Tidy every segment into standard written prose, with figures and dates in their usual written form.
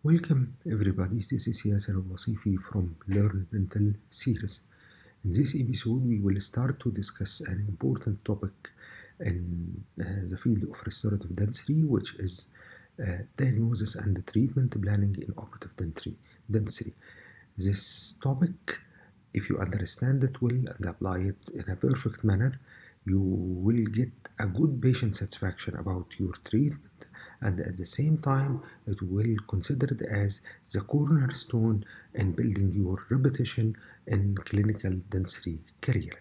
Welcome everybody, this is Yasser Al-Wasifi from Learn Dental series. In this episode, we will start to discuss an important topic in the field of restorative dentistry, which is diagnosis and treatment planning in operative dentistry. This topic, if you understand it well and apply it in a perfect manner, you will get a good patient satisfaction about your treatment, and at the same time it will considered as the cornerstone in building your reputation in clinical dentistry career.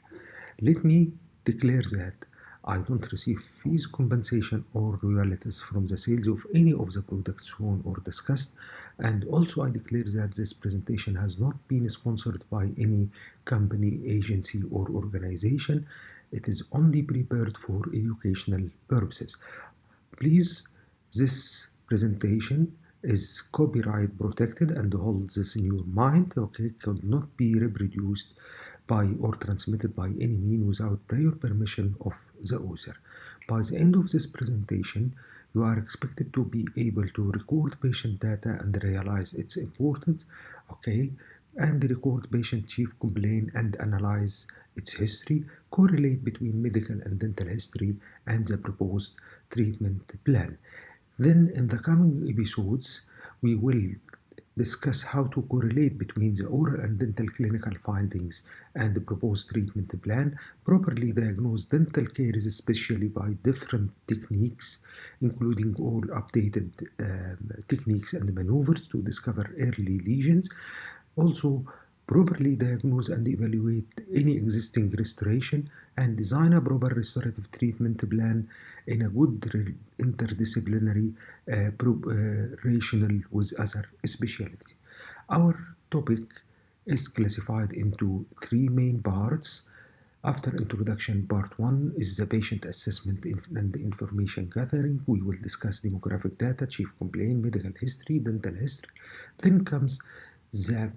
Let me declare that I don't receive fees, compensation, or royalties from the sales of any of the products shown or discussed, and also I declare that this presentation has not been sponsored by any company, agency, or organization. It is only prepared for educational purposes. Please, this presentation is copyright protected and hold this in your mind, okay? Could not be reproduced by or transmitted by any means without prior permission of the author. By the end of this presentation, you are expected to be able to record patient data and realize its importance, okay? And record patient chief complaint and analyze its history, correlate between medical and dental history, and the proposed treatment plan. Then in the coming episodes, we will discuss how to correlate between the oral and dental clinical findings and the proposed treatment plan, properly diagnose dental caries, especially by different techniques, including all updated techniques and maneuvers to discover early lesions. Also, properly diagnose and evaluate any existing restoration and design a proper restorative treatment plan in a good interdisciplinary rational with other specialties. Our topic is classified into three main parts. After introduction, part 1 is the patient assessment and information gathering. We will discuss demographic data, chief complaint, medical history, dental history. Then comes the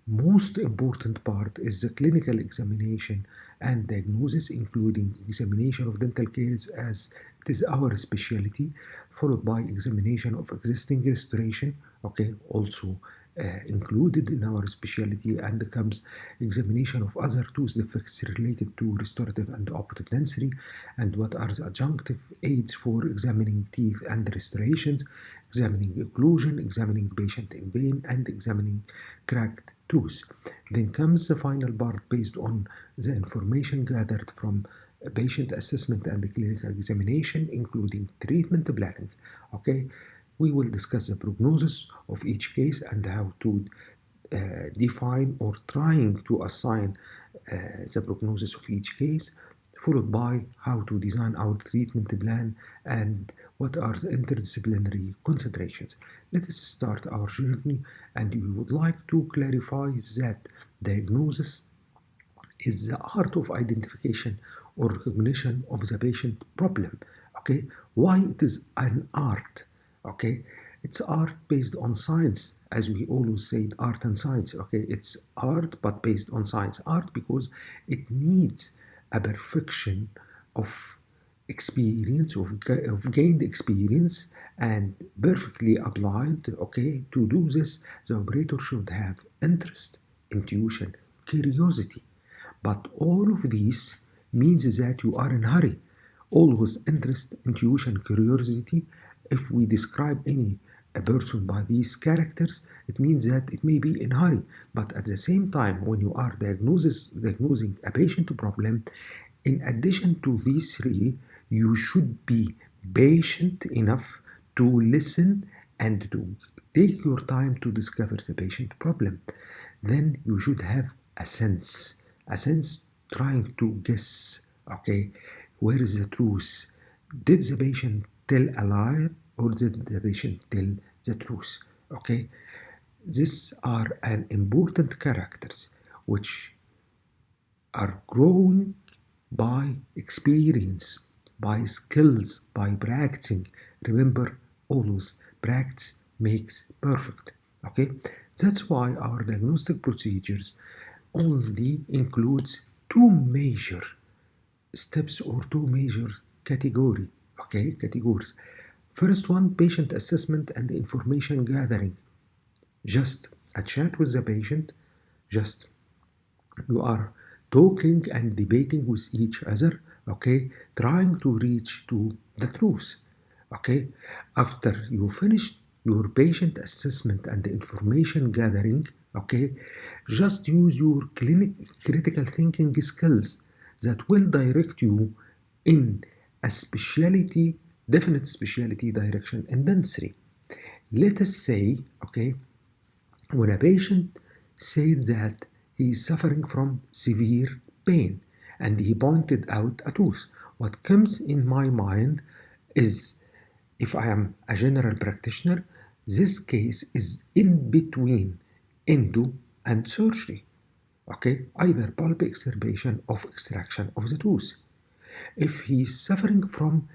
most important part is the clinical examination and diagnosis, including examination of dental caries as it is our specialty, followed by examination of existing restoration, okay, also included in our specialty, and comes examination of other tooth defects related to restorative and operative dentistry, and what are the adjunctive aids for examining teeth and restorations, examining occlusion, examining patient in pain, and examining cracked tooth. Then comes the final part based on the information gathered from patient assessment and clinical examination, including treatment planning. Okay, we will discuss the prognosis of each case and how to define or trying to assign the prognosis of each case, followed by how to design our treatment plan and what are the interdisciplinary considerations. Let us start our journey, and we would like to clarify that diagnosis is the art of identification or recognition of the patient problem. Okay, why it is an art? Okay, it's art based on science, as we always say, art and science. Okay, it's art but based on science. Art because it needs a perfection of experience, of gained experience, and perfectly applied. Okay, to do this, the operator should have interest, intuition, curiosity. But all of these means that you are in a hurry. Always interest, intuition, curiosity. If we describe a person by these characters, it means that it may be in a hurry. But at the same time, when you are diagnosing a patient problem, in addition to these three, you should be patient enough to listen and to take your time to discover the patient problem. Then you should have a sense trying to guess, okay, where is the truth? Did the patient tell a lie or did the patient tell the truth? Okay, these are an important characters which are growing by experience, by skills, by practicing. Remember, always practice makes perfect. Okay, that's why our diagnostic procedures only includes two major steps or two major categories. First one, patient assessment and information gathering. just a chat with the patient, just you are talking and debating with each other, okay, trying to reach to the truth, okay. After you finish your patient assessment and the information gathering, okay, just use your critical thinking skills that will direct you in a specialty, definite specialty direction in dentistry. Let us say, okay, when a patient said that he is suffering from severe pain and he pointed out a tooth, what comes in my mind is, if I am a general practitioner, this case is in between endo and surgery. Okay, either pulp extirpation or extraction of the tooth. If he is suffering from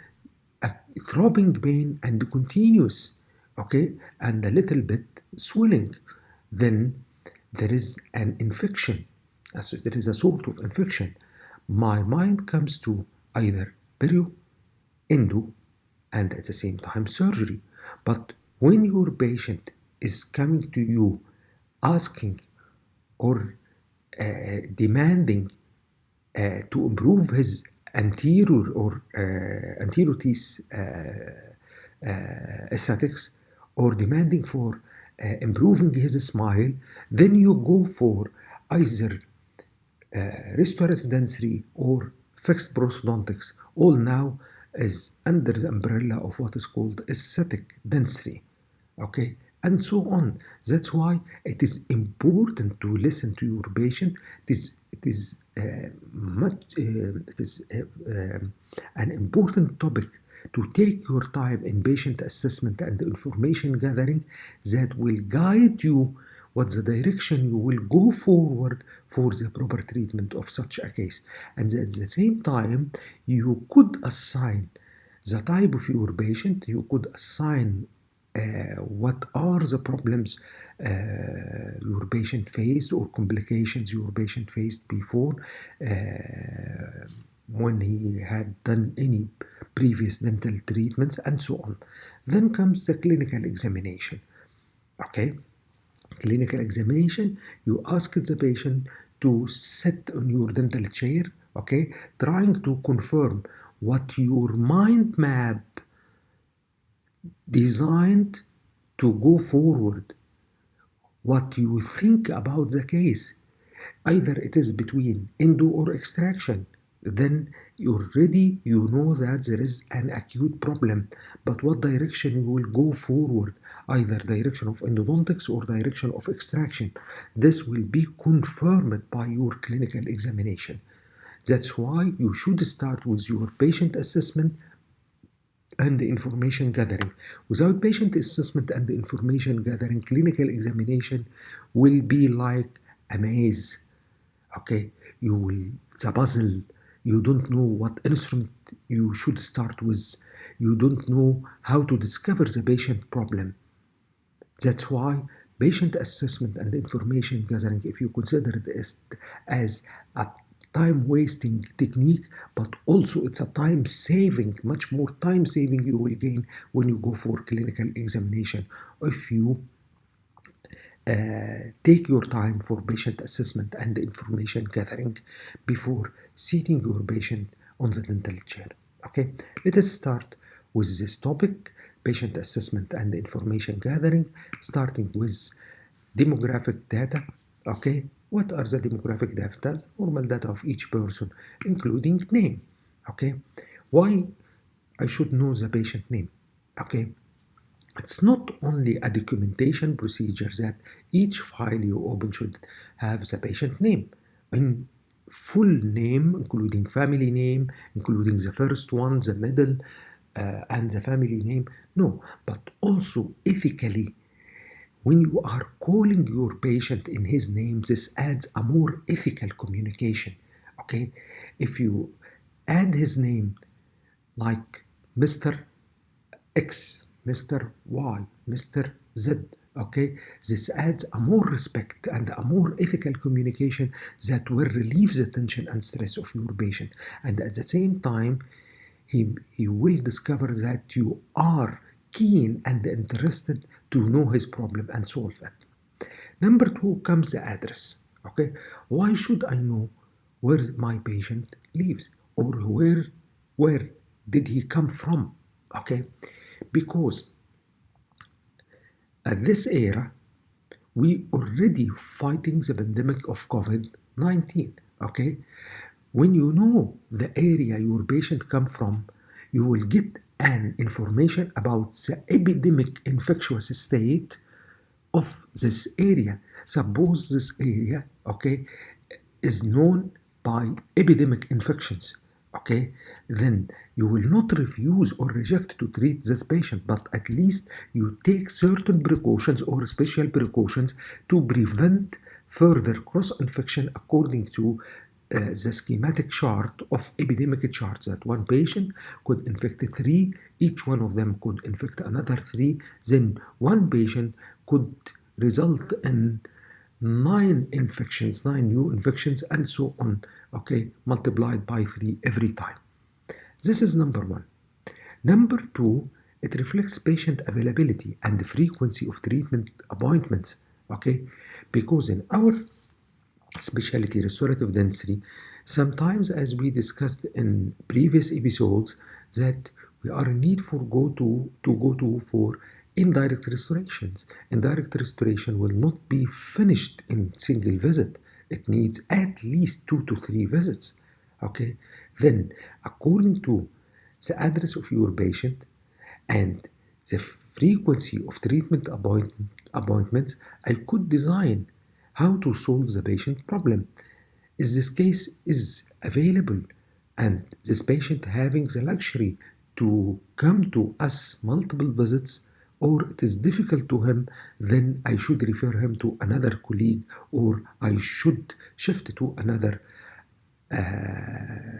a throbbing pain and continuous, okay, and a little bit swelling, then there is an infection. So there is a sort of infection. My mind comes to either perio, endo, and at the same time surgery. But when your patient is coming to you asking or demanding to improve his anterior or anterior teeth aesthetics, or demanding for improving his smile, then you go for either restorative dentistry or fixed prosthodontics. All now is under the umbrella of what is called aesthetic dentistry, okay, and so on. That's why it is important to listen to your patient. It is an important topic to take your time in patient assessment and information gathering that will guide you what's the direction you will go forward for the proper treatment of such a case. And at the same time, you could assign the type of your patient, you could assign what are the problems your patient faced or complications your patient faced before when he had done any previous dental treatments and so on. Then comes the clinical examination. Okay, clinical examination, you ask the patient to sit on your dental chair, okay, trying to confirm what your mind map designed to go forward, what you think about the case. Either it is between endo or extraction, then already you know that there is an acute problem, but what direction you will go forward, either direction of endodontics or direction of extraction, this will be confirmed by your clinical examination. That's why you should start with your patient assessment and the information gathering. Without patient assessment and the information gathering, clinical examination will be like a maze. Okay, you will, it's a puzzle. You don't know what instrument you should start with. You don't know how to discover the patient problem. That's why patient assessment and information gathering, if you consider it as a time wasting technique, but also it's a time saving, much more time saving you will gain when you go for clinical examination. If you take your time for patient assessment and information gathering before seating your patient on the dental chair. Okay, let us start with this topic, patient assessment and information gathering, starting with demographic data. Okay, what are the demographic data? The normal data of each person, including name. Okay, why I should know the patient name? Okay, it's not only a documentation procedure that each file you open should have the patient name in full name, including family name, including the first one, the middle, and the family name. No, but also ethically, when you are calling your patient in his name, this adds a more ethical communication. Okay, if you add his name like Mr. X, Mr. Y, Mr. Z. Okay, this adds a more respect and a more ethical communication that will relieve the tension and stress of your patient. And at the same time, he will discover that you are keen and interested to know his problem and solve that. Number two comes the address. Okay, why should I know where my patient lives or where did he come from? Okay, because at this era we already fighting the pandemic of COVID-19. Okay, when you know the area your patient come from, you will get an information about the epidemic infectious state of this area. Suppose this area, okay, is known by epidemic infections, okay, then you will not refuse or reject to treat this patient, but at least you take certain precautions or special precautions to prevent further cross-infection according to the schematic chart of epidemic charts, that one patient could infect three, each one of them could infect another three, then one patient could result in nine new infections, and so on, okay, multiplied by three every time. This is number one. Number two, it reflects patient availability and the frequency of treatment appointments, okay, because in our specialty restorative dentistry, sometimes, as we discussed in previous episodes, that we are in need for go to for indirect restorations. Indirect restoration will not be finished in single visit. It needs at least 2 to 3 visits. Okay, then according to the address of your patient and the frequency of treatment appointments, I could design how to solve the patient problem. Is this case is available and this patient having the luxury to come to us multiple visits, or it is difficult to him, then I should refer him to another colleague, or I should shift to another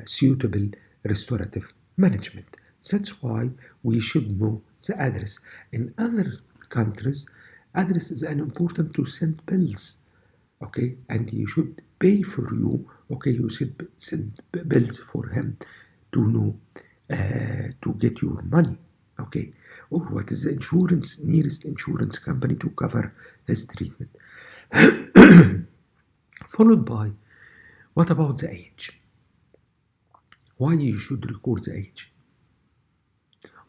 suitable restorative management. That's why we should know the address. In other countries, address is an important to send bills, okay, and he should pay for you, okay, you should send bills for him to know, to get your money, okay, or what is the nearest insurance company to cover his treatment. Followed by, what about the age? Why you should record the age?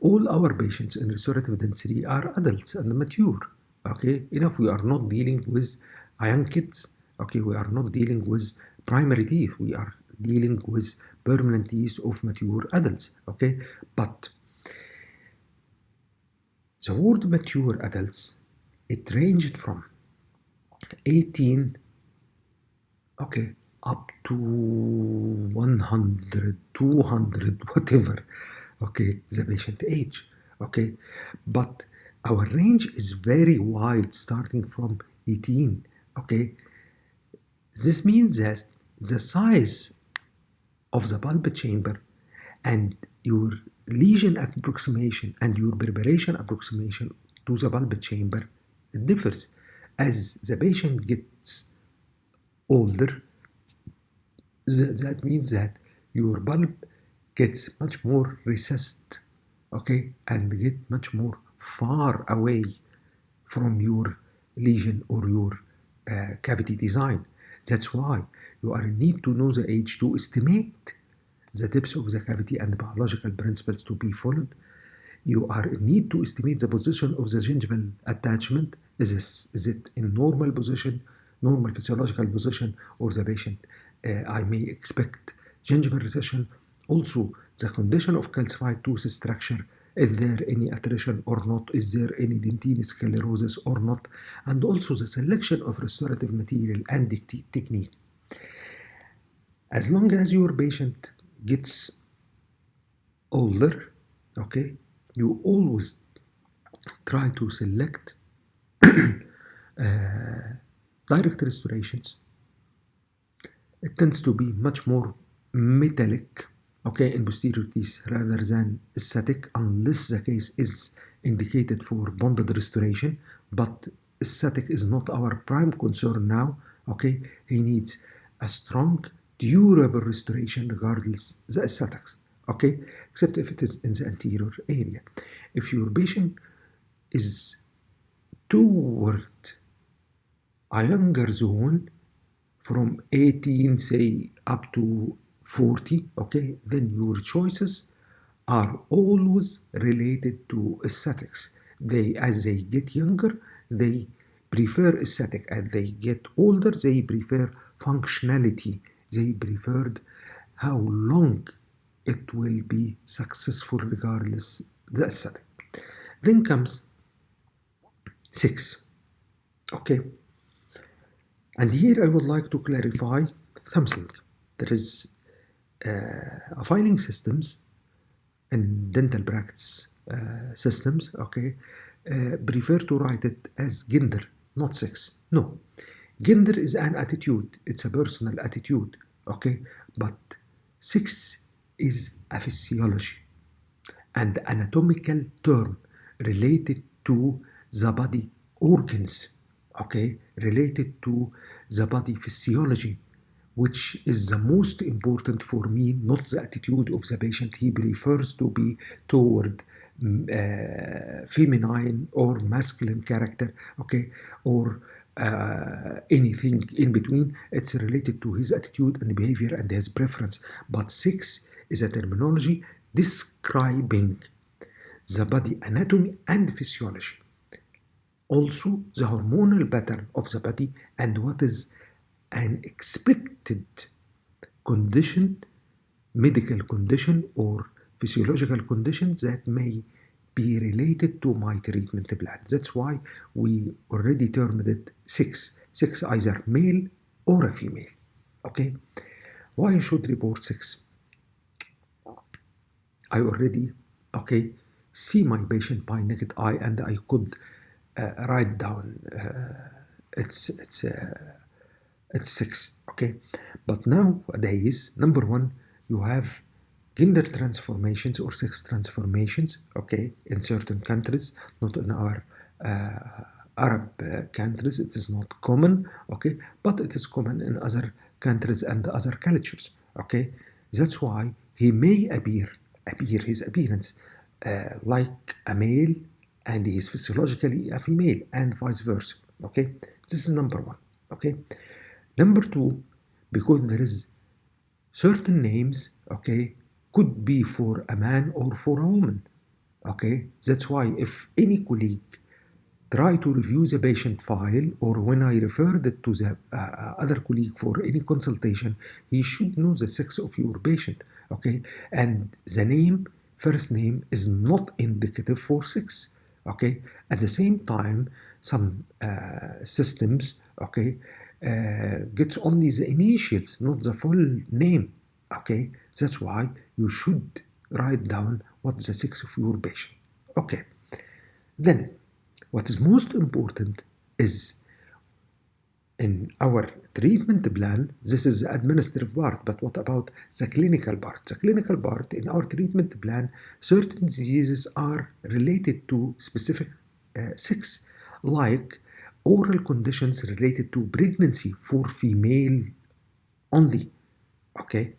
All our patients in restorative dentistry are adults and mature. Okay, enough. We are not dealing with young kids. Okay, we are not dealing with primary teeth. We are dealing with permanent teeth of mature adults. Okay, but the word mature adults, it ranged from 18, okay, up to 100, 200, whatever, okay, the patient age, okay, but our range is very wide, starting from 18, okay. This means that the size of the pulp chamber and your lesion approximation and your preparation approximation to the pulp chamber, it differs. As the patient gets older, that means that your bulb gets much more recessed, okay, and get much more far away from your lesion or your cavity design. That's why you are in need to know the age to estimate the depth of the cavity and biological principles to be followed. You are in need to estimate the position of the gingival attachment. Is it in normal position, normal physiological position, or the patient I may expect gingival recession? Also, the condition of calcified tooth structure. Is there any attrition or not? Is there any dentine sclerosis or not? And also the selection of restorative material and technique. As long as your patient gets older, okay, you always try to select direct restorations. It tends to be much more metallic, okay, in posterior teeth rather than aesthetic, unless the case is indicated for bonded restoration. But aesthetic is not our prime concern now, okay. He needs a strong, durable restoration regardless the aesthetics, okay, except if it is in the anterior area. If your patient is toward a younger zone from 18, say, up to 40, okay, then your choices are always related to aesthetics. As they get younger, they prefer aesthetic. As they get older, they prefer functionality. They preferred how long it will be successful regardless the aesthetic. Then comes 6. Okay. And here I would like to clarify something. There is a filing systems and dental practice systems, okay, prefer to write it as gender, not sex. No, gender is an attitude. It's a personal attitude, okay, but sex is a physiology and anatomical term related to the body organs, okay, related to the body physiology, which is the most important for me, not the attitude of the patient. He prefers to be toward feminine or masculine character, okay, or anything in between. It's related to his attitude and behavior and his preference. But sex is a terminology describing the body anatomy and physiology. Also, the hormonal pattern of the body and what is an expected condition, medical condition or physiological conditions that may be related to my treatment plan. That's why we already termed it sex. Sex either male or a female. Okay? Why I should report sex? I already, okay, see my patient by naked eye and I could write down it's 6, okay? But nowadays, number one, you have gender transformations or sex transformations, okay, in certain countries, not in our Arab countries. It is not common, okay, but it is common in other countries and other cultures, okay? That's why he may appear his appearance like a male and he is physiologically a female and vice versa, okay? This is number one, okay? Number two, because there is certain names, okay, could be for a man or for a woman, okay? That's why if any colleague try to review the patient file or when I referred it to the other colleague for any consultation, he should know the sex of your patient, okay? And the name, first name, is not indicative for sex, okay? At the same time, some systems, okay, gets only the initials, not the full name, okay? That's why you should write down what's the sex of your patient, okay? Then, what is most important is in our treatment plan, this is the administrative part, but what about the clinical part? The clinical part in our treatment plan, certain diseases are related to specific sex, like oral conditions related to pregnancy for female only, okay?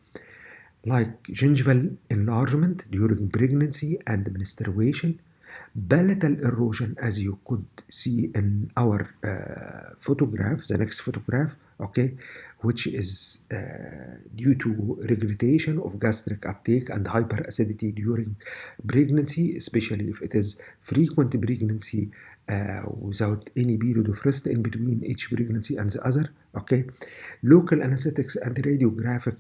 Like gingival enlargement during pregnancy and menstruation, palatal erosion, as you could see in our photograph, the next photograph, okay, which is due to regurgitation of gastric uptake and hyperacidity during pregnancy, especially if it is frequent pregnancy without any period of rest in between each pregnancy and the other, okay. Local anesthetics and radiographic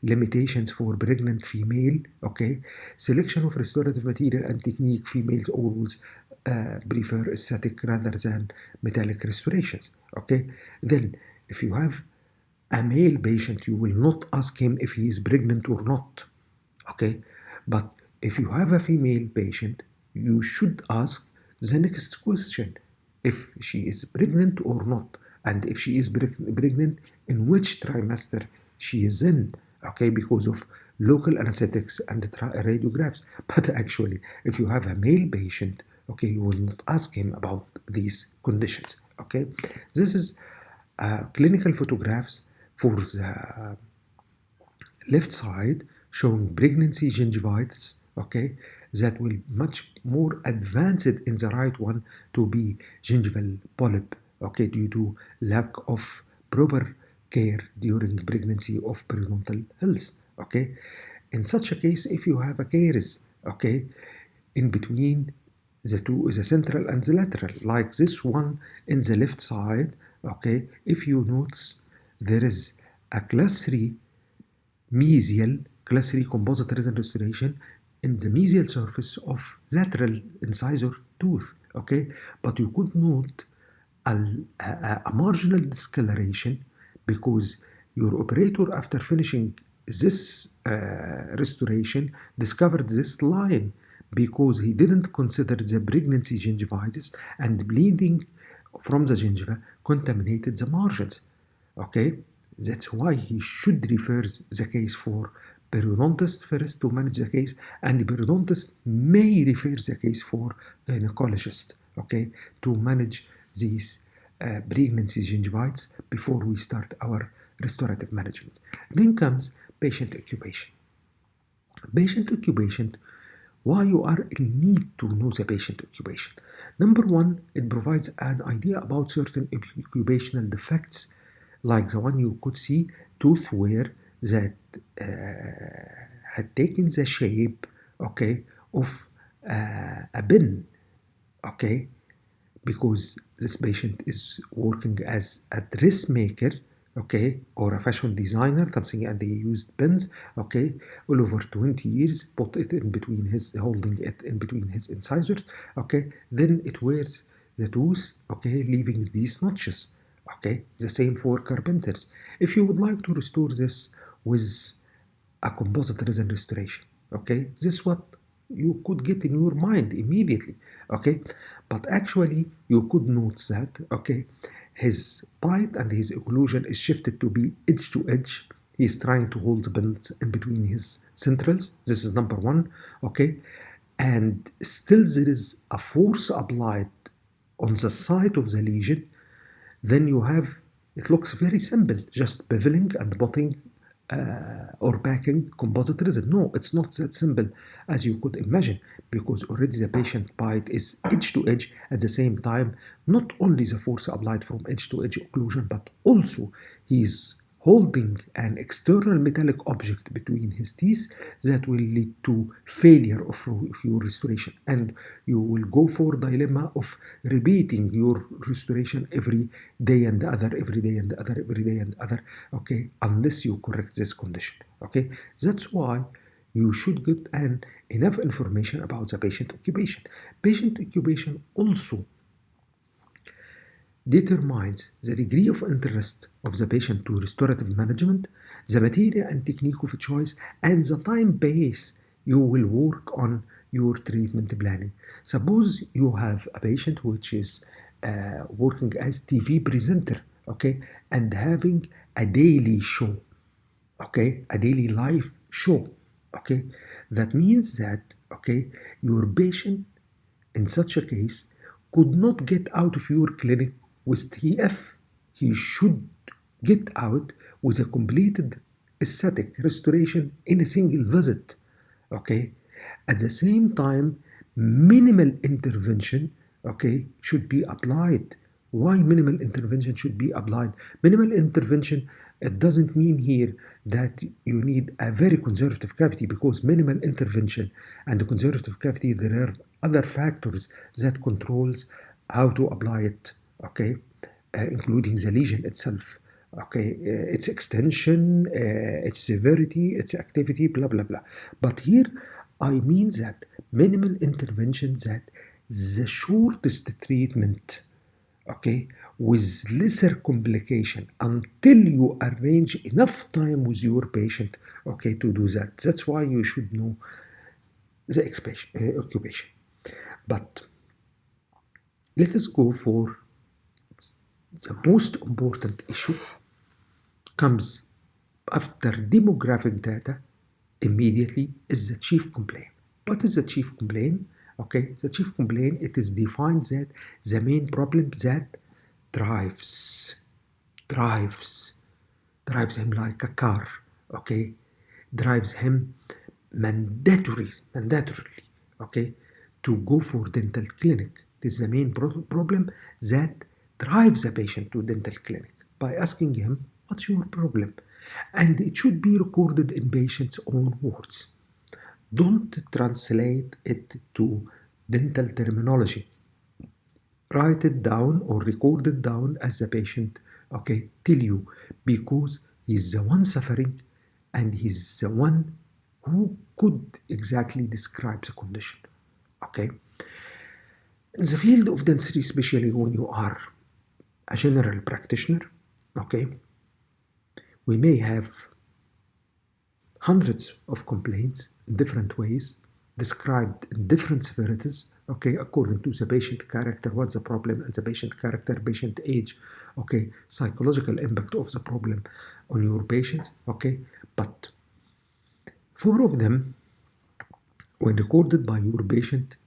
limitations for pregnant female, okay. Selection of restorative material and technique, females always prefer aesthetic rather than metallic restorations, okay. Then if you have a male patient, you will not ask him if he is pregnant or not, okay. But if you have a female patient, you should ask the next question, if she is pregnant or not, and if she is pregnant, in which trimester she is in, okay, because of local anesthetics and radiographs. But actually, if you have a male patient, okay, you will not ask him about these conditions, okay. This is clinical photographs for the left side showing pregnancy gingivites, okay, that will much more advanced in the right one to be gingival polyp okay, due to lack of proper care during pregnancy of periodontal health, okay. In such a case, if you have a caries, okay, in between the central and the lateral, like this one in the left side, okay, if you notice there is a class 3 mesial, class 3 composite resin restoration in the mesial surface of lateral incisor tooth, okay, but you could note a marginal discoloration because your operator, after finishing this restoration, discovered this line because he didn't consider the pregnancy gingivitis, and bleeding from the gingiva contaminated the margins. Okay, that's why he should refer the case for periodontist first to manage the case, and the periodontist may refer the case for gynecologist, okay, to manage these pregnancy gingivitis before we start our restorative management. Then comes patient occupation. Patient occupation, why you are in need to know the patient occupation. Number one, it provides an idea about certain occupational defects, like the one you could see, tooth wear that had taken the shape, okay, of a bin, okay, because this patient is working as a dressmaker, okay, or a fashion designer, something, and he used pens, okay, all over 20 years, put it in between his, holding it in between his incisors, okay, then it wears the tooth, okay, leaving these notches, okay, the same for carpenters. If you would like to restore this with a composite resin restoration, okay, this is what you could get in your mind immediately, okay, but actually you could note that, okay, his bite and his occlusion is shifted to be edge to edge. He's trying to hold the bends in between his centrals. This is number one, okay, and still there is a force applied on the site of the lesion. Then you have, it looks very simple, just beveling and putting or backing composite resin. No, it's not that simple as you could imagine, because already the patient bite is edge to edge. At the same time, not only the force applied from edge to edge occlusion, but also he's holding an external metallic object between his teeth that will lead to failure of your restoration, and you will go for dilemma of repeating your restoration every day and the other, every day and the other, every day and the other, okay, unless you correct this condition, okay. That's why you should get enough information about the patient occupation. Patient occupation also determines the degree of interest of the patient to restorative management, the material and technique of choice, and the time base you will work on your treatment planning. Suppose you have a patient which is working as TV presenter, okay, and having a daily show, okay, a daily live show, okay. That means that, okay, your patient in such a case could not get out of your clinic with TF. He should get out with a completed aesthetic restoration in a single visit, okay. At the same time, minimal intervention, okay, should be applied. Why minimal intervention should be applied? Minimal intervention, it doesn't mean here that you need a very conservative cavity, because minimal intervention and the conservative cavity, there are other factors that controls how to apply it, okay, including the lesion itself, okay, its extension, its severity, its activity, blah blah blah. But here I mean that minimal intervention, that the shortest treatment, okay, with lesser complication until you arrange enough time with your patient, okay, to do that. That's why you should know the occupation. But let us go for the most important issue comes after demographic data immediately is the chief complaint. What is the chief complaint? Okay, the chief complaint, it is defined that the main problem that drives him like a car, okay, drives him mandatorily, okay, to go for dental clinic. This is the main problem that drive the patient to dental clinic by asking him, what's your problem? And it should be recorded in patient's own words. Don't translate it to dental terminology. Write it down or record it down as the patient, tell you, because he's the one suffering and he's the one who could exactly describe the condition. Okay. In the field of dentistry, especially when you are a general practitioner, we may have hundreds of complaints in different ways, described in different severities, according to the patient character, what's the problem, and the patient character, patient age, psychological impact of the problem on your patients, but 4 of them, when recorded by your patient,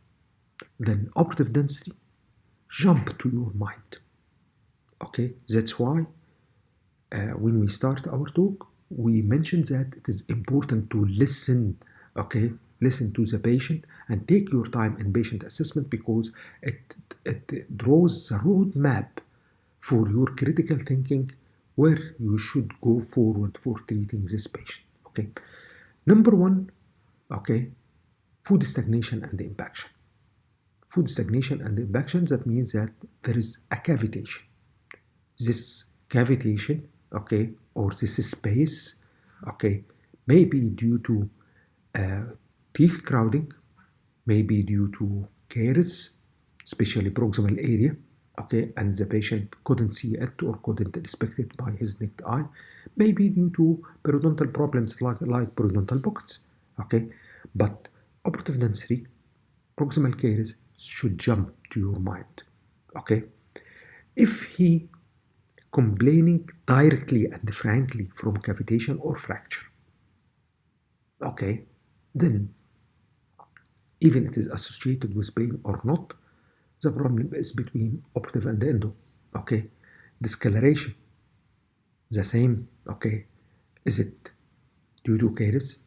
then operative dentistry jump to your mind. That's why when we start our talk, we mentioned that it is important to listen, listen to the patient and take your time in patient assessment, because it draws the roadmap for your critical thinking where you should go forward for treating this patient. Number 1, food stagnation and impaction. Food stagnation and impaction, that means that there is a cavitation. This cavitation, or this space, may be due to teeth crowding, may be due to caries, especially proximal area, and the patient couldn't see it or couldn't inspect it by his naked eye, may be due to periodontal problems like periodontal pockets, but operative dentistry, proximal caries should jump to your mind, If he complaining directly and frankly from cavitation or fracture, then even it is associated with pain or not, the problem is between operative and endo, discoloration, the same, is it due to caries?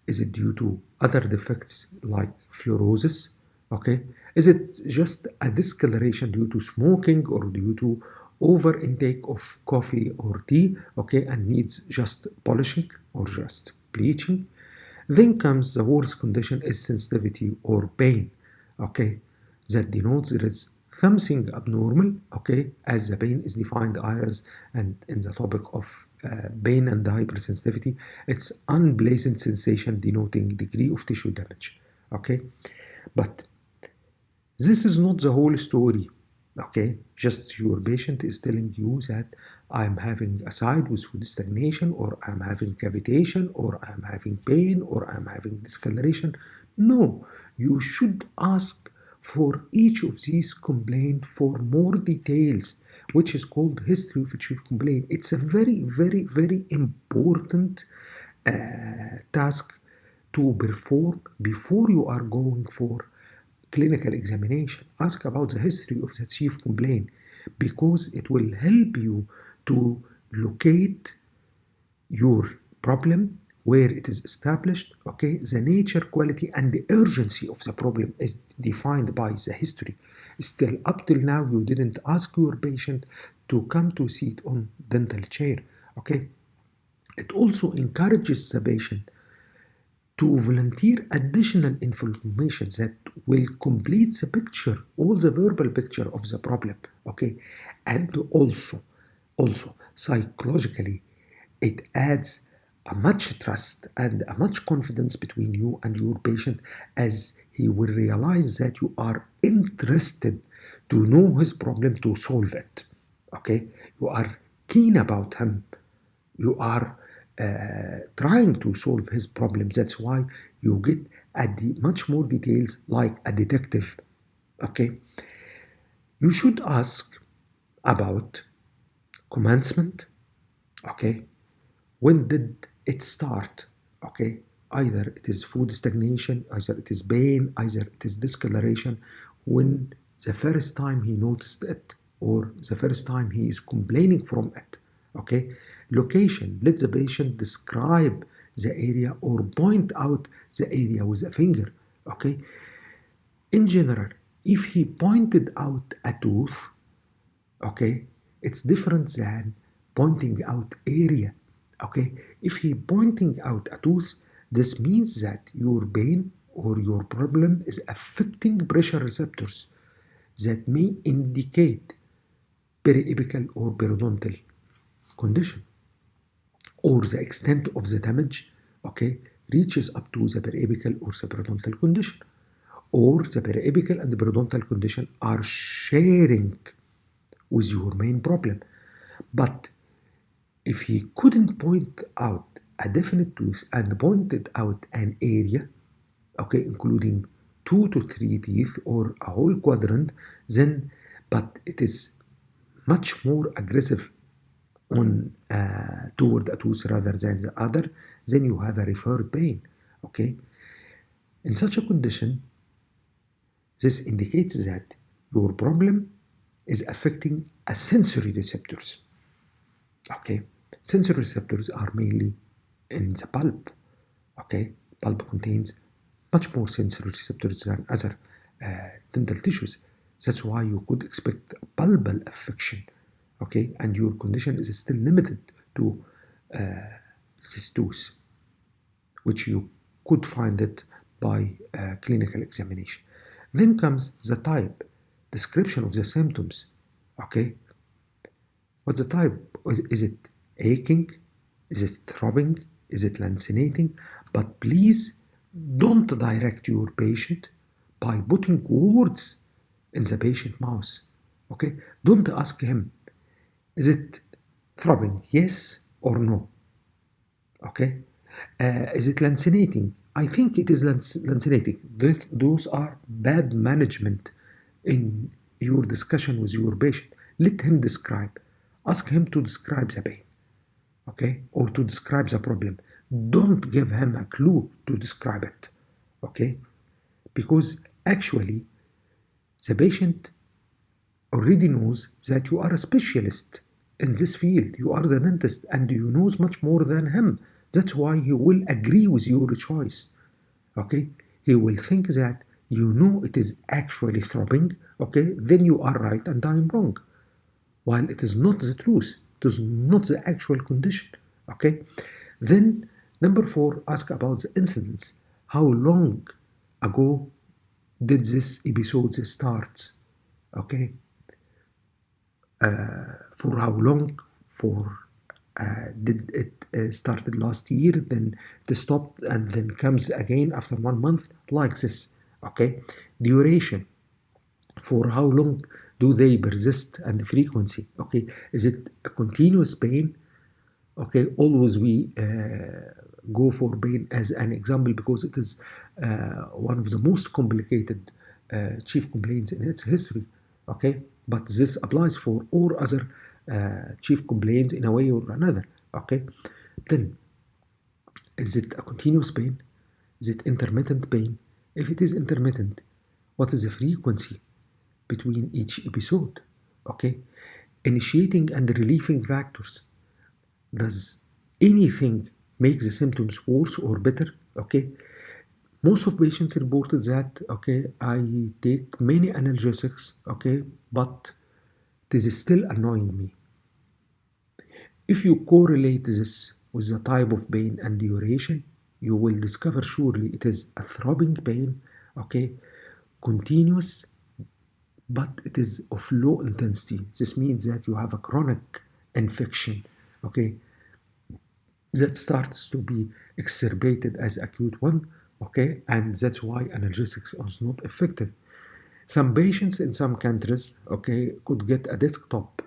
Is it due to other defects like fluorosis? Is it just a discoloration due to smoking or due to over intake of coffee or tea, and needs just polishing or just bleaching? Then comes the worst condition is sensitivity or pain, that denotes there is something abnormal, as the pain is defined as, and in the topic of pain and hypersensitivity, it's unpleasant sensation denoting degree of tissue damage, but this is not the whole story, just your patient is telling you that I'm having a side with food stagnation, or I'm having cavitation, or I'm having pain, or I'm having discoloration. No, you should ask for each of these complaints for more details, which is called history of chief complaint. It's a very, very, very important task to perform before you are going for clinical examination. Ask about the history of the chief complaint, because it will help you to locate your problem where it is established, the nature, quality, and the urgency of the problem is defined by the history. Still, up till now, you didn't ask your patient to come to sit on dental chair, It also encourages the patient to volunteer additional information that will complete the picture, all the verbal picture of the problem, and also psychologically, it adds a much trust and a much confidence between you and your patient, as he will realize that you are interested to know his problem, to solve it, You are keen about him. You are trying to solve his problem. That's why you get much more details like a detective, You should ask about commencement, When did it start, Either it is food stagnation, either it is pain, either it is discoloration, when the first time he noticed it, or the first time he is complaining from it, Location, let the patient describe the area or point out the area with a finger, In general, if he pointed out a tooth, Okay, it's different than pointing out area. Okay, if he pointing out a tooth, this means that your pain or your problem is affecting pressure receptors that may indicate periapical or periodontal condition, or the extent of the damage, okay, reaches up to the periapical or the periodontal condition, or the periapical and the periodontal condition are sharing with your main problem. But if he couldn't point out a definite tooth and pointed out an area, okay, including 2 to 3 teeth or a whole quadrant, then, but it is much more aggressive on toward a tooth rather than the other, then you have a referred pain. Okay, in such a condition, this indicates that your problem is affecting a sensory receptors. Okay, sensory receptors are mainly in the pulp. Okay, pulp contains much more sensory receptors than other dental tissues. That's why you could expect a pulpal affection. Okay, and your condition is still limited to this tooth, which you could find it by clinical examination. Then comes the type, description of the symptoms. Okay, what's the type? Is it aching? Is it throbbing? Is it lancinating? But please don't direct your patient by putting words in the patient mouth. Okay, don't ask him, is it throbbing? Yes or no? Okay, is it lancinating? I think it is lancinating. Those are bad management in your discussion with your patient. Let him describe. Ask him to describe the pain, okay, or to describe the problem. Don't give him a clue to describe it, okay, because actually the patient already knows that you are a specialist in this field. You are the dentist and you knows much more than him. That's why he will agree with your choice. Okay? He will think that you know it is actually throbbing, okay? Then you are right and I'm wrong. While it is not the truth, it is not the actual condition. Okay? Then number 4, ask about the incidents. How long ago did this episode start? Okay? For how long? For did it started last year, then it stopped, and then comes again after 1 month, like this. Okay, duration. For how long do they persist, and the frequency? Okay, is it a continuous pain? Okay, always we go for pain as an example because it is one of the most complicated chief complaints in its history. Okay, but this applies for all other chief complaints in a way or another. Okay, then is it a continuous pain? Is it intermittent pain? If it is intermittent, what is the frequency between each episode? Okay, initiating and relieving factors. Does anything make the symptoms worse or better? Okay, most of patients reported that, okay, I take many analgesics, okay, but this is still annoying me. If you correlate this with the type of pain and duration, you will discover surely it is a throbbing pain, okay, continuous, but it is of low intensity. This means that you have a chronic infection, okay, that starts to be exacerbated as acute one, okay, and that's why analgesics are not effective. Some patients in some countries, okay, could get a desktop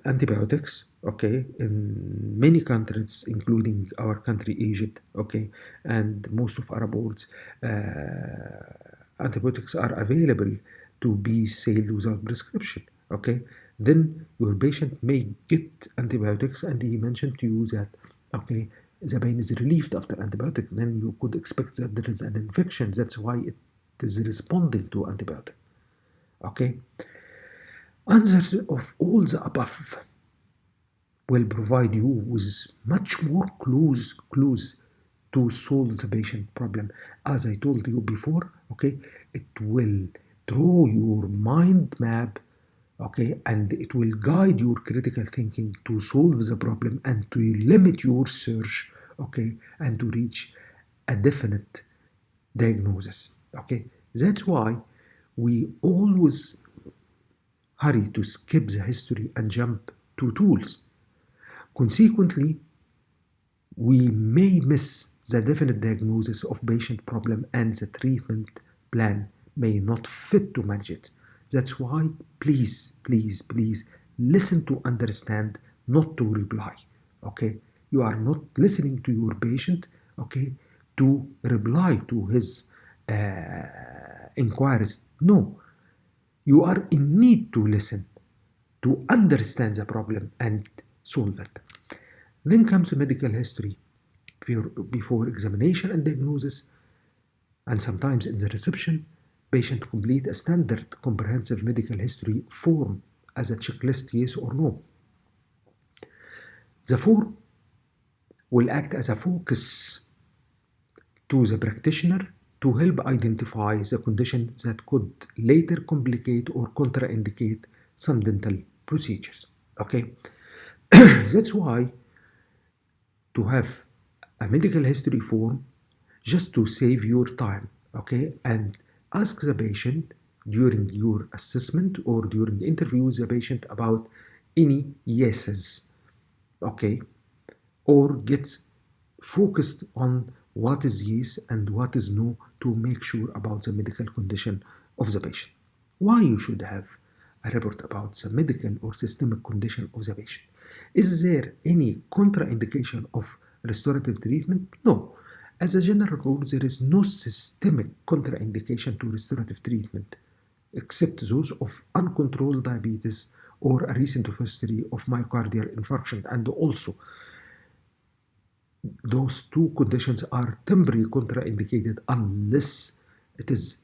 antibiotics, okay, in many countries, including our country, Egypt, okay, and most of Arab worlds, antibiotics are available to be sold without prescription, okay. Then your patient may get antibiotics and he mentioned to you that, okay, the pain is relieved after antibiotic, then you could expect that there is an infection. That's why it is responding to antibiotic, okay. Answers of all the above will provide you with much more clues to solve the patient problem. As I told you before, okay, it will draw your mind map, okay, and it will guide your critical thinking to solve the problem and to limit your search, okay, and to reach a definite diagnosis, okay. That's why we always hurry to skip the history and jump to tools. Consequently, we may miss the definite diagnosis of patient problem and the treatment plan may not fit to manage it. That's why please listen to understand, not to reply. Okay? You are not listening to your patient, okay, to reply to his inquiries. No, you are in need to listen, to understand the problem and solve it. Then comes the medical history before examination and diagnosis, and sometimes in the reception, patient complete a standard comprehensive medical history form as a checklist, yes or no. The form will act as a focus to the practitioner to help identify the condition that could later complicate or contraindicate some dental procedures. Okay, that's why to have a medical history form just to save your time, okay, and ask the patient during your assessment or during interviews the patient about any yeses, okay, or get focused on what is yes and what is no to make sure about the medical condition of the patient. Why you should have a report about the medical or systemic condition of the patient? Is there any contraindication of restorative treatment? No. As a general rule, there is no systemic contraindication to restorative treatment except those of uncontrolled diabetes or a recent history of myocardial infarction, and also those two conditions are temporarily contraindicated unless it is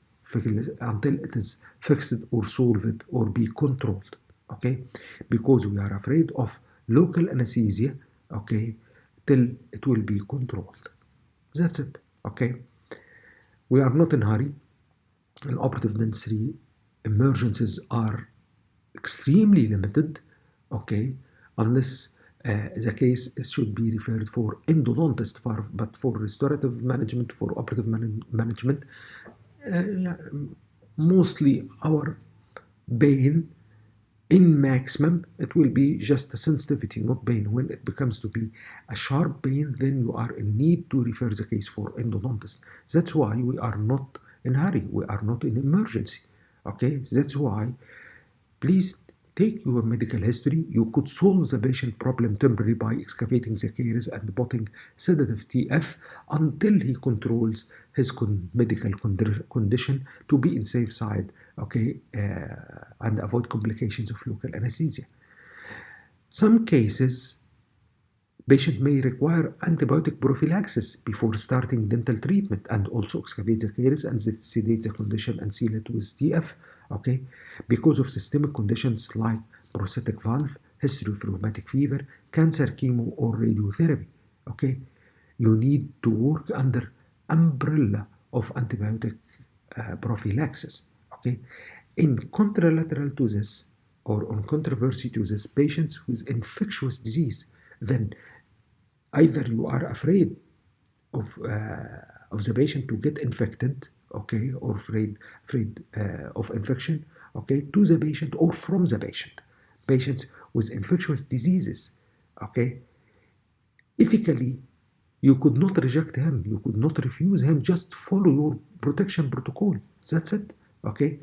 until it is fixed or solved or be controlled, okay, because we are afraid of local anesthesia, okay, till it will be controlled. That's it, okay. We are not in a hurry. In operative dentistry, emergencies are extremely limited, okay, unless the case should be referred for endodontist, but for restorative management, for operative management, yeah, mostly our pain in maximum, it will be just a sensitivity, not pain. When it becomes to be a sharp pain, then you are in need to refer the case for endodontist. That's why we are not in a hurry. We are not in emergency. Okay, that's why please take your medical history. You could solve the patient problem temporarily by excavating the caries and putting sedative TF until he controls his medical condition to be in safe side, okay, and avoid complications of local anesthesia. Some cases, patient may require antibiotic prophylaxis before starting dental treatment and also excavate the caries and sedate the condition and seal it with TF, okay, because of systemic conditions like prosthetic valve, history of rheumatic fever, cancer, chemo, or radiotherapy, okay. You need to work under umbrella of antibiotic prophylaxis, okay. In contralateral to this, or on controversy to this, patients with infectious disease, then either you are afraid of the patient to get infected, okay, or afraid of infection, okay, to the patient or from the patient. Patients with infectious diseases, okay, ethically, you could not reject him, you could not refuse him, just follow your protection protocol. That's it, okay.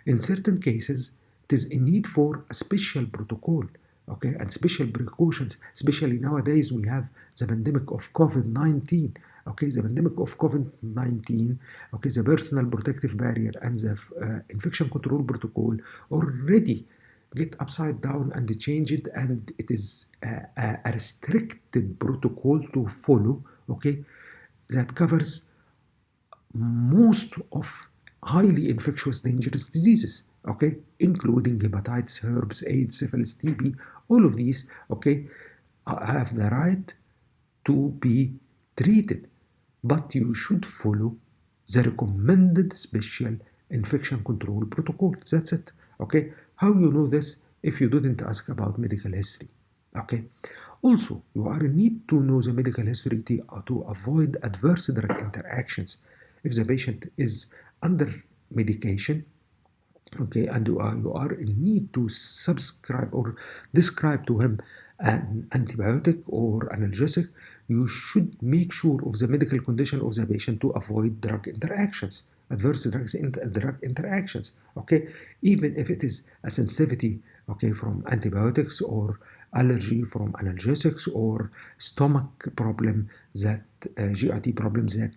In certain cases, it is in need for a special protocol, okay, and special precautions, especially nowadays we have the pandemic of COVID-19, okay, the pandemic of COVID-19, okay, the personal protective barrier and the infection control protocol already get upside down and change it, and it is a restricted protocol to follow, okay, that covers most of highly infectious dangerous diseases, okay, including hepatitis, herpes, AIDS, syphilis, TB. All of these, okay, have the right to be treated, but you should follow the recommended special infection control protocol. That's it. Okay. How you know this if you didn't ask about medical history? Okay. Also, you are in need to know the medical history to avoid adverse drug interactions. If the patient is under medication, okay, and you are in need to subscribe or describe to him an antibiotic or analgesic, you should make sure of the medical condition of the patient to avoid drug interactions, adverse drug interactions. Okay, even if it is a sensitivity, okay, from antibiotics, or allergy from analgesics, or stomach problem that GIT problems that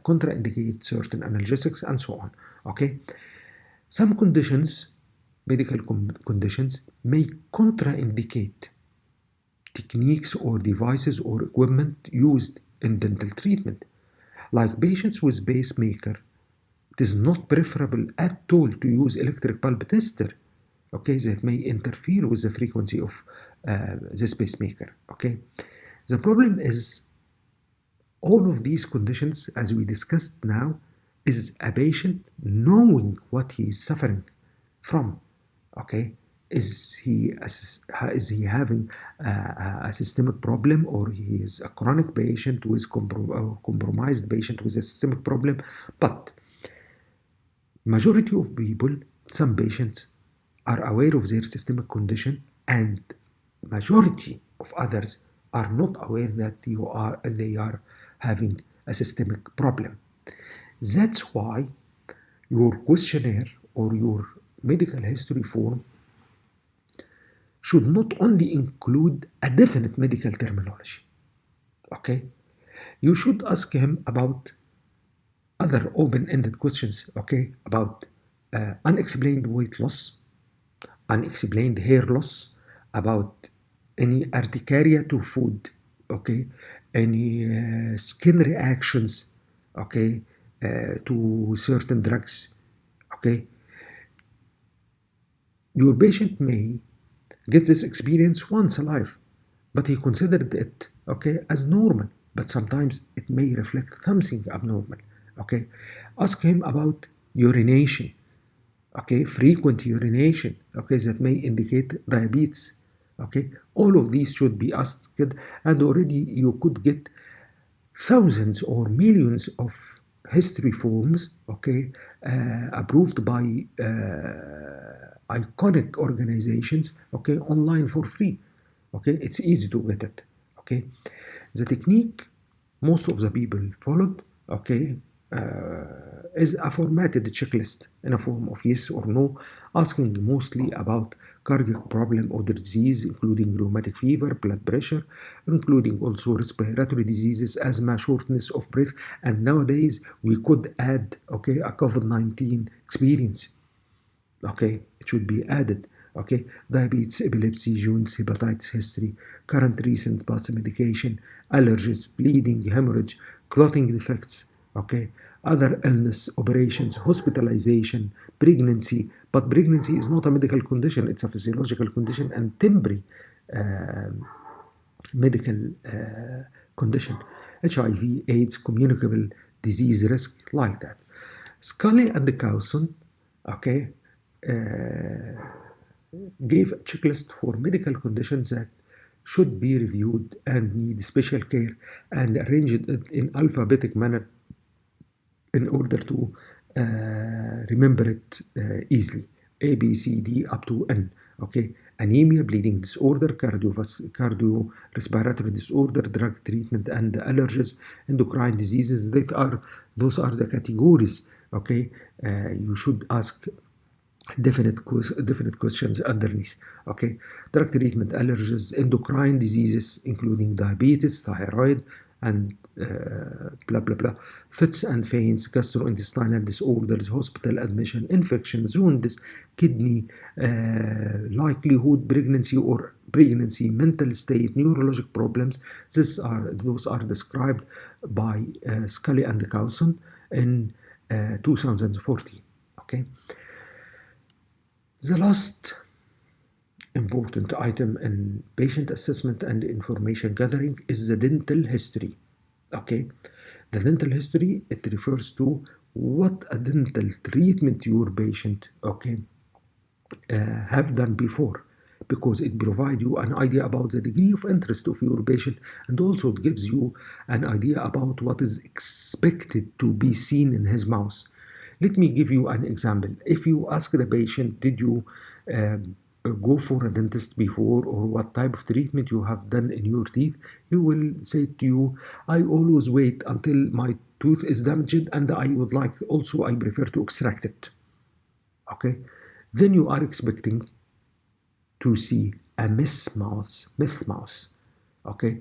contraindicate certain analgesics, and so on. Okay. Some conditions, medical conditions, may contraindicate techniques or devices or equipment used in dental treatment. Like patients with pacemaker, it is not preferable at all to use electric pulse tester, okay, that may interfere with the frequency of this pacemaker. Okay, the problem is all of these conditions, as we discussed now, is a patient knowing what he is suffering from. Okay, is he having a systemic problem, or he is a chronic patient with compromised patient with a systemic problem? But majority of people, some patients, are aware of their systemic condition, and majority of others are not aware that they are having a systemic problem. That's why your questionnaire or your medical history form should not only include a definite medical terminology. Okay? You should ask him about other open-ended questions, okay, about unexplained weight loss, unexplained hair loss, about any urticaria to food, okay, any skin reactions, okay, to certain drugs, okay. Your patient may get this experience once in life, but he considered it, okay, as normal, but sometimes it may reflect something abnormal, okay. Ask him about urination, okay, frequent urination, okay, that may indicate diabetes, okay. All of these should be asked, and already you could get thousands or millions of history forms, okay, approved by iconic organizations, okay, online for free. Okay, it's easy to get it. Okay, the technique most of the people followed, okay, is a formatted checklist in a form of yes or no, asking mostly about cardiac problem or disease, including rheumatic fever, blood pressure, including also respiratory diseases, asthma, shortness of breath, and nowadays we could add, okay, a COVID-19 experience. Okay, it should be added. Okay, diabetes, epilepsy, joints, hepatitis history, current recent past medication, allergies, bleeding, hemorrhage, clotting defects, okay, other illness, operations, hospitalization, pregnancy. But pregnancy is not a medical condition, it's a physiological condition and temporary medical condition. HIV, AIDS, communicable disease risk, like that. Scully and Cawson, okay, gave a checklist for medical conditions that should be reviewed and need special care, and arranged it in alphabetic manner in order to remember it easily. A, B, C, D up to N. Okay, anemia, bleeding disorder, cardiorespiratory disorder, drug treatment and allergies, endocrine diseases. Those are the categories. Okay, you should ask definite questions underneath. Okay, drug treatment, allergies, endocrine diseases, including diabetes, thyroid, and blah blah blah, fits and faints, gastrointestinal disorders, hospital admission, infections, wounds, kidney, likelihood pregnancy, mental state, neurologic problems. Those are described by Scully and Cawson in 2014. Okay. The last important item in patient assessment and information gathering is the dental history. Okay, The dental history, it refers to what a dental treatment your patient, have done before, because it provides you an idea about the degree of interest of your patient, and also it gives you an idea about what is expected to be seen in his mouth. Let me give you an example. If you ask the patient, did you go for a dentist before, or what type of treatment you have done in your teeth, he will say to you, I always wait until my tooth is damaged, and I would like also, I prefer to extract it. Okay, then you are expecting to see a myth mouse. Okay,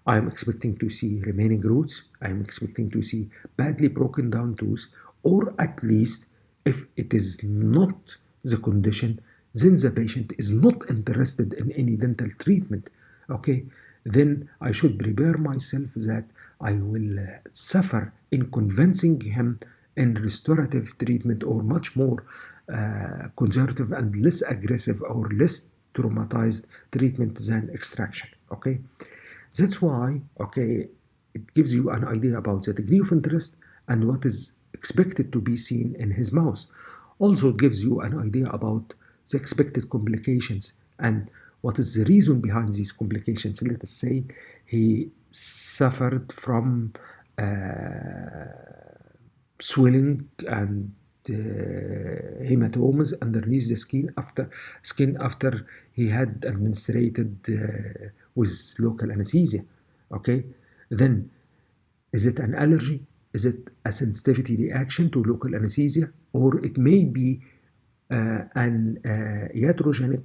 I am expecting to see remaining roots. I am expecting to see badly broken down tooth, or at least, if it is not the condition, then the patient is not interested in any dental treatment. Okay, then I should prepare myself that I will suffer in convincing him in restorative treatment, or much more conservative and less aggressive or less traumatized treatment than extraction. Okay, that's why, it gives you an idea about the degree of interest and what is expected to be seen in his mouth. Also, it gives you an idea about the expected complications and what is the reason behind these complications. Let us say he suffered from swelling and hematomas underneath the skin after he had administered with local anesthesia. Okay, then is it an allergy? Is it a sensitivity reaction to local anesthesia? Or it may be an iatrogenic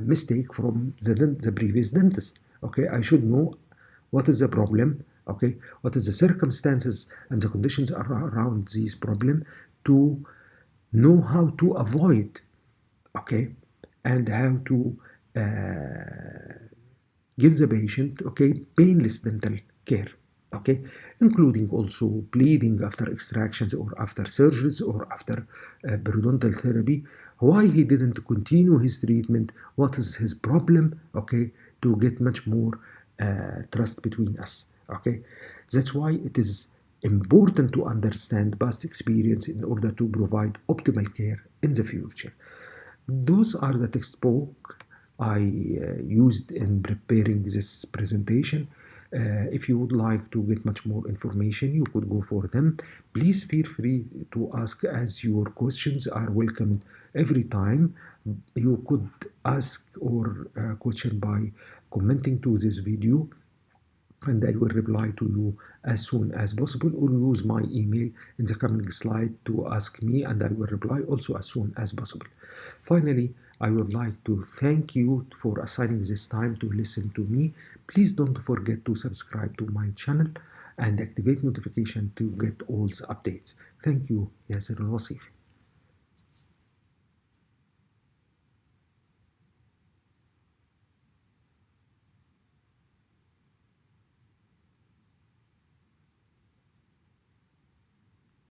mistake from the previous dentist. Okay, I should know what is the problem. Okay, what is the circumstances and the conditions around this problem, to know how to avoid, and how to give the patient, painless dental care, including also bleeding after extractions or after surgeries or after periodontal therapy, why he didn't continue his treatment, what is his problem, to get much more trust between us. That's why it is important to understand past experience in order to provide optimal care in the future. Those are the textbook I used in preparing this presentation. If you would like to get much more information, you could go for them. Please feel free to ask, as your questions are welcome every time. You could ask or question by commenting to this video, and I will reply to you as soon as possible, or use my email in the coming slide to ask me, and I will reply also as soon as possible. Finally, I would like to thank you for assigning this time to listen to me. Please don't forget to subscribe to my channel and activate notification to get all the updates. Thank you. Yasser Al-Wasif.